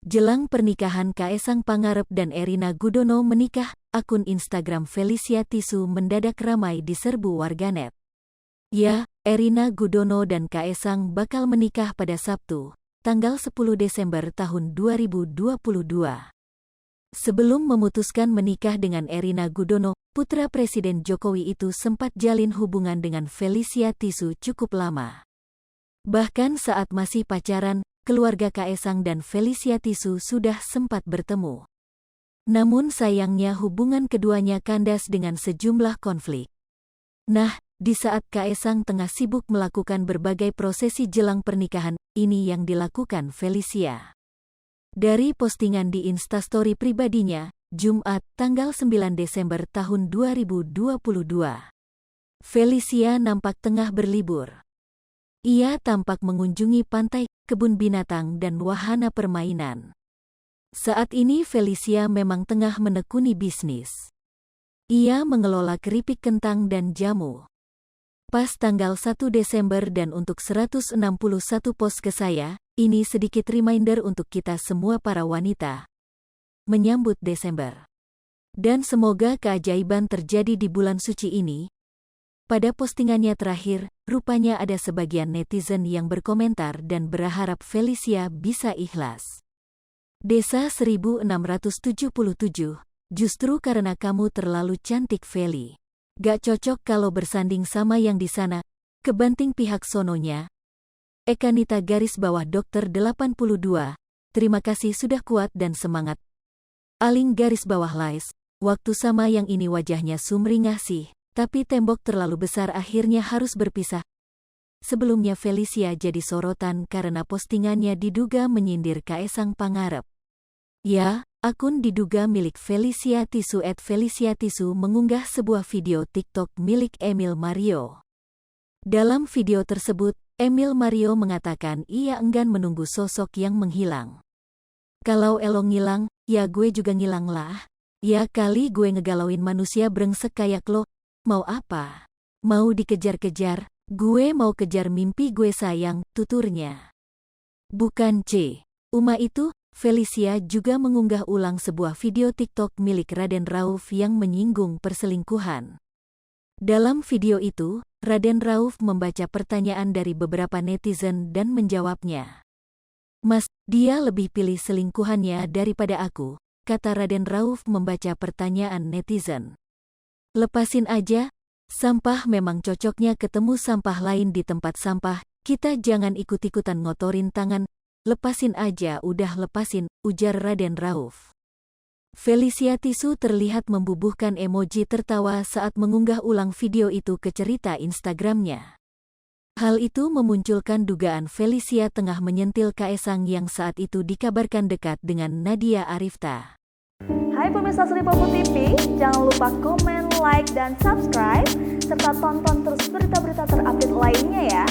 Jelang pernikahan Kaesang Pangarep dan Erina Gudono menikah, akun Instagram Felicia Tisu mendadak ramai diserbu warganet. Ya, Erina Gudono dan Kaesang bakal menikah pada Sabtu, tanggal 10 Desember tahun 2022. Sebelum memutuskan menikah dengan Erina Gudono, putra Presiden Jokowi itu sempat jalin hubungan dengan Felicia Tisu cukup lama. Bahkan saat masih pacaran, keluarga Kaesang dan Felicia Tisu sudah sempat bertemu. Namun sayangnya hubungan keduanya kandas dengan sejumlah konflik. Nah, di saat Kaesang tengah sibuk melakukan berbagai prosesi jelang pernikahan, ini yang dilakukan Felicia. Dari postingan di Instastory pribadinya, Jumat, tanggal 9 Desember tahun 2022. Felicia nampak tengah berlibur. Ia tampak mengunjungi pantai, kebun binatang dan wahana permainan. Saat ini Felicia memang tengah menekuni bisnis. Ia mengelola keripik kentang dan jamu. Pas tanggal 1 Desember dan untuk 161 post ke saya, ini sedikit reminder untuk kita semua para wanita. Menyambut Desember. Dan semoga keajaiban terjadi di bulan suci ini. Pada postingannya terakhir, rupanya ada sebagian netizen yang berkomentar dan berharap Felicia bisa ikhlas. Desa 1677, justru karena kamu terlalu cantik Feli. Gak cocok kalau bersanding sama yang di sana, kebanting pihak sononya. Ekanita _dokter 82, terima kasih sudah kuat dan semangat. Aling _lais, waktu sama yang ini wajahnya sumringah sih. Tapi tembok terlalu besar akhirnya harus berpisah. Sebelumnya Felicia jadi sorotan karena postingannya diduga menyindir Kaesang Pangarep. Ya, akun diduga milik Felicia Tisu @Felicia Tisu mengunggah sebuah video TikTok milik Emil Mario. Dalam video tersebut, Emil Mario mengatakan ia enggan menunggu sosok yang menghilang. Kalau elo ngilang, ya gue juga ngilang lah. Ya kali gue ngegalauin manusia brengsek kayak lo. Mau apa? Mau dikejar-kejar? Gue mau kejar mimpi gue sayang, tuturnya. Bukan C. Uma itu, Felicia juga mengunggah ulang sebuah video TikTok milik Raden Rauf yang menyinggung perselingkuhan. Dalam video itu, Raden Rauf membaca pertanyaan dari beberapa netizen dan menjawabnya. Mas, dia lebih pilih selingkuhannya daripada aku, kata Raden Rauf membaca pertanyaan netizen. Lepasin aja, sampah memang cocoknya ketemu sampah lain di tempat sampah, kita jangan ikut-ikutan ngotorin tangan, lepasin aja udah lepasin, ujar Raden Rauf. Felicia Tisu terlihat membubuhkan emoji tertawa saat mengunggah ulang video itu ke cerita Instagramnya. Hal itu memunculkan dugaan Felicia tengah menyentil Kaesang yang saat itu dikabarkan dekat dengan Nadia Arifta. Hai pemirsa Sri Popo TV, jangan lupa komen, like, dan subscribe, serta tonton terus berita-berita terupdate lainnya ya.